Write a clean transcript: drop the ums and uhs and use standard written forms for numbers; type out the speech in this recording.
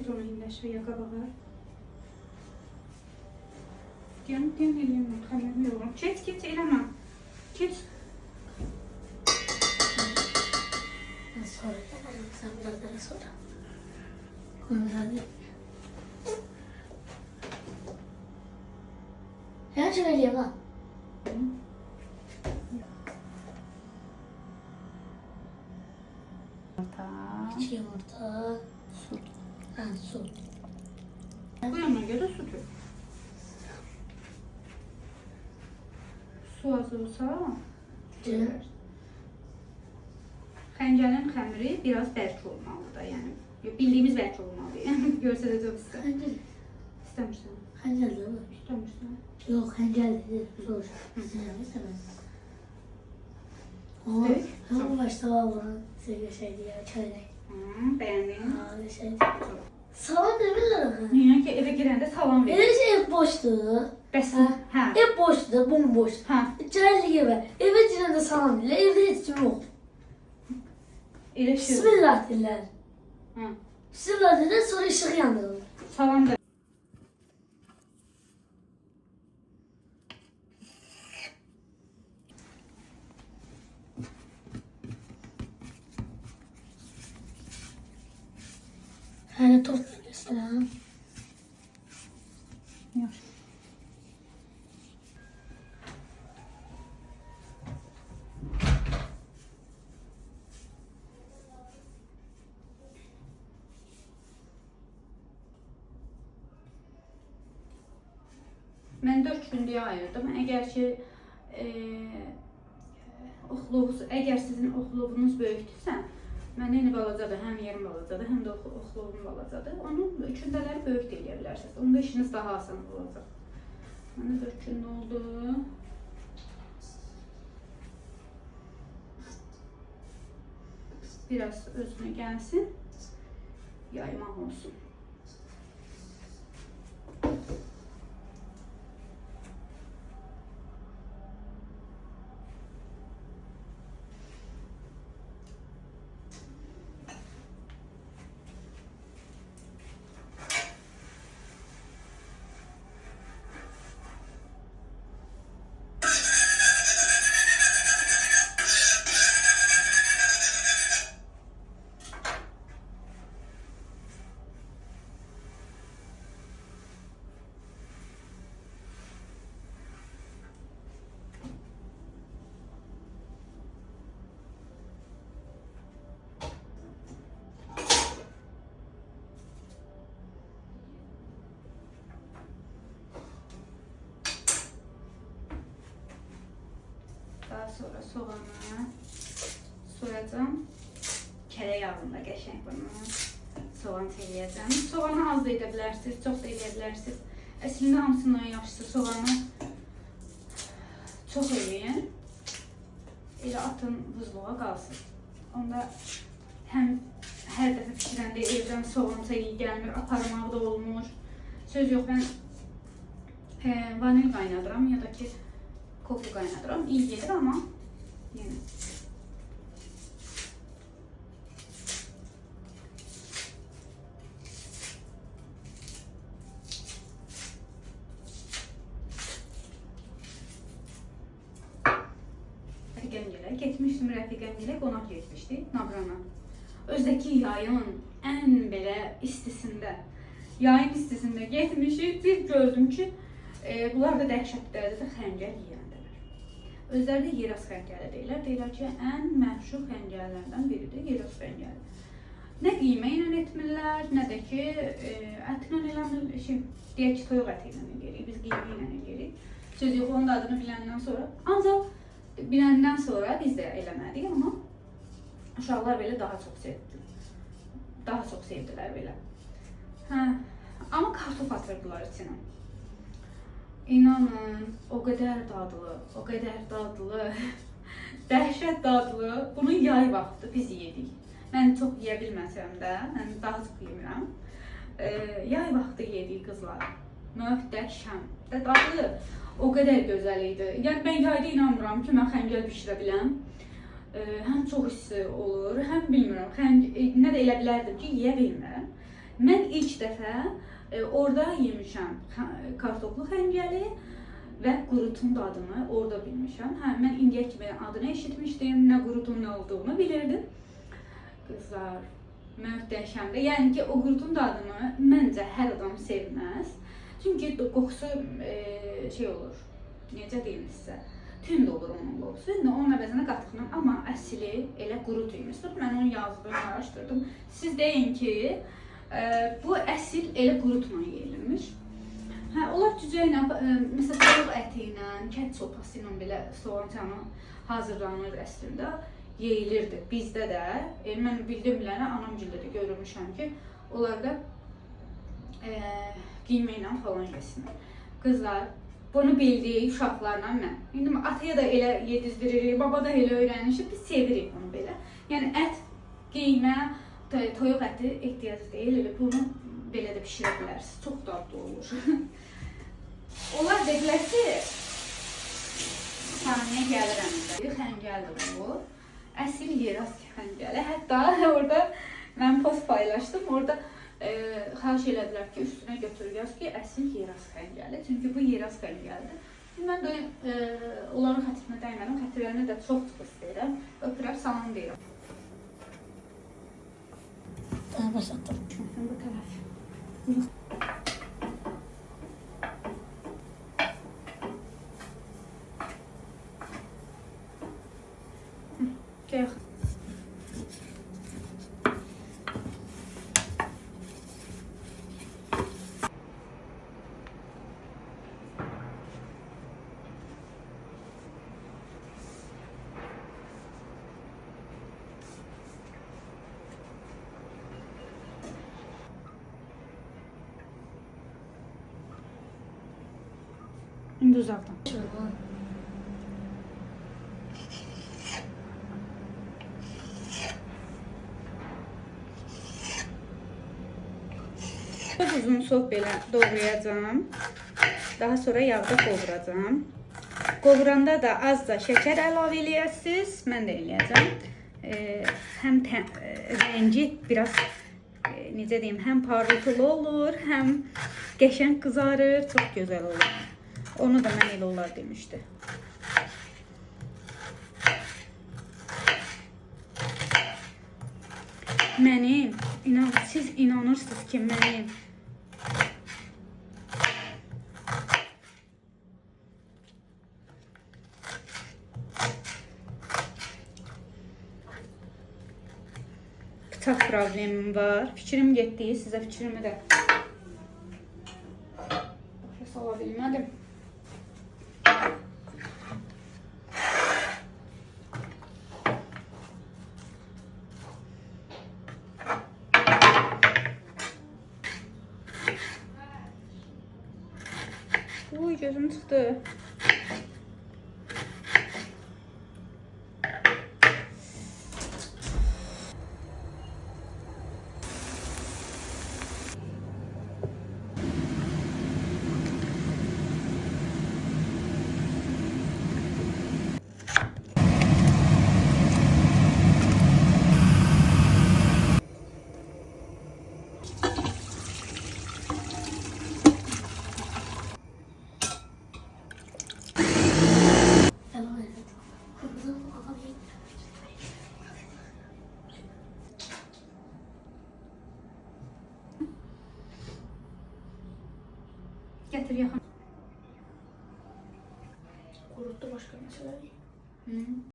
Getir onu hindəşvəyə qabağa. Deyəm, eləyəm, xəmirimi yoğuram. Keç, eləmə. Keç. Sonra sen biraz daha sonra. Konularda. Her şey öyle bak. İçki yumurta. Su. Ha, su. Bu yana göre su dök. Su az olsa Evet. xəncərin xəmiri biraz bərk olmalıdır. Yəni bildiyimiz bərk olmalı. Yəni göstərəcəm sizə. Hancel. İstəmirsən? Hancel de mi? İstəmirsən? Yok hancel dedi. Zor. Sen istemez. Ama Dök. ama başta vallahi size şeydi ya çayla. Bəyəndin? Ha şeydi. Salam demirler ha. Niyə ki evə girəndə salam ver. Öyle şey ev boştu. Bəs hə. Ev boştu, bomboş. Hə. Çaylı gibi. Eve girende salam diler. Evde hiç kim yok. Elə şey. Bismillah diller. Hə. Bismillah diller sonra ışık yandırılır. Salam da. Yani tost mesela. Yaxşı. Mən 4 günlüyə ayırdım. Əgər ki əgər sizin oxlovunuz böyükdürsə, mən eyni balacadır, həm yerim balacadır, həm də oxlovum balacadır. Onun kündələri böyük də eləyə bilərsiniz. Onda işiniz daha asan olacaq. Mənə 4 gün oldu. Biraz özünə gəlsin, yaymaq olsun. Daha sonra soğanı soyacağım. Kərə yağında qəşəng bunu soğan eləyəcəm. Soğanı az da edə bilərsiniz, çox da edə bilərsiniz. Əslində hamısından yaxşısı soğanı çox eləyin. Elə atın buzluğa qalsın. Onda həm hər dəfə pişirəndə evdən soğan çəyi gəlmir, aparmaq da olmur. Söz yox, mən vanil qaynadıram ya da ki kofu qaynadıram. İyi gelir ama yine. Rəfiqəmgilə getmişdim, rəfiqəmgilə qonaq getmişdi Nabrana. Özdəki yayın ən belə istisində, yayın istisində getmişik. Bir gördüm ki, bunlar da dəhşətdədir, xəncər yeyəndələr. Özləri də Yeraz xəncəri deyirlər. Deyirlər ki, ən məşhur xəncərlərdən biridir Yeraz xəncəri. Nə qiymə ilə etmirlər, nə də ki, ətlə eləmir, deyək ki, toyuq əti ilə eləyirik, biz qiymə ilə eləyirik. Söz yox, onun adını biləndən sonra, ancaq biləndən sonra biz də eləmədik, amma uşaqlar belə daha çox sevdilər. Daha çox sevdilər belə. Hə, amma kartof atırdılar içinə. İnanın, o qədər dadlı, dəhşət dadlı. Bunu yay vaxtı biz yedik. Mən çox yeyə bilməsəm də, mən daha çox yemirəm. Yay vaxtı yedik qızlar. Möhtəşəm. Dadlı o qədər gözəl idi. Yəni mən yayda inanmıram ki, mən xəncəl bişirə biləm. Həm çox isti olur, həm bilmirəm. Nə də elə bilərdim ki, yeyə bilmirəm. Mən ilk dəfə orada yemişəm kartoflu xəngəli və qurutun dadını orada bilmişəm. Hə, mən indiyə kimi adını eşitmişdim, nə qurutun nə olduğunu bilirdim. Qızlar, möhtəşəmdir. Yəni ki, o qurutun dadını məncə hər adam sevməz. Çünki qoxusu şey olur, necə deyim sizə, tünd olur onun qoxusu. İndi onun əvəzinə qatdıqdan, amma əsli elə qurut imiş. Mən onu yazdım, araşdırdım. Siz deyin ki, bu əsil elə qurutla yeyilmiş. Hə, onlar cücəylə, məsələn, toyuq əti ilə, kət sopası ilə belə soğançanı hazırlanır əslində, yeyilirdi. Bizdə də, mən bildim bilənə, anamgildə də görmüşəm ki, onlar da qiymə ilə falan yesinlər. Qızlar, bunu bildik uşaqlarla mən. İndi ataya da elə yedizdiririk, baba da elə öyrənmişik, biz sevirik bunu belə. Yəni ət, qiymə, toyuq əti ehtiyacı deyil, elə bunu belə də pişirə bilərsiniz. Çox dadlı olur. Onlar dedilər ki, saniyə gəlirəm. Xəngəldir bu. Əsil yeraz xəngəli. Hətta orada mən post paylaşdım. Orada xahiş elədilər ki, üstünə götür yaz ki, əsil yeraz xəngəli. Çünki bu yeraz xəngəlidir. Mən də onların xətrinə dəymədim. Xətirlərini də çox istəyirəm. Öpürəm, salam deyirəm. Başlattım. Bu tərəf. Gəl. İndi uzaqdan. Çok uzun soğuk belə doğrayacağım. Daha sonra yağda qovuracağım. Qovuranda da az da şəkər əlavə eləyəsiniz. Mən də eləyəcəm. Həm rəngi biraz necə deyim, həm parıltılı olur, həm qəşəng qızarır, çox gözəl olur. Onu da mən elə olar demişdi. Mənim, siz inanırsınız ki, mənim bıçaq problemim var. Fikrim getdi, sizə fikrimi də başa sala bilmədim. Uy, gözüm çıxdı. Getir yaxın. Kuruttu başka mesele. Hı.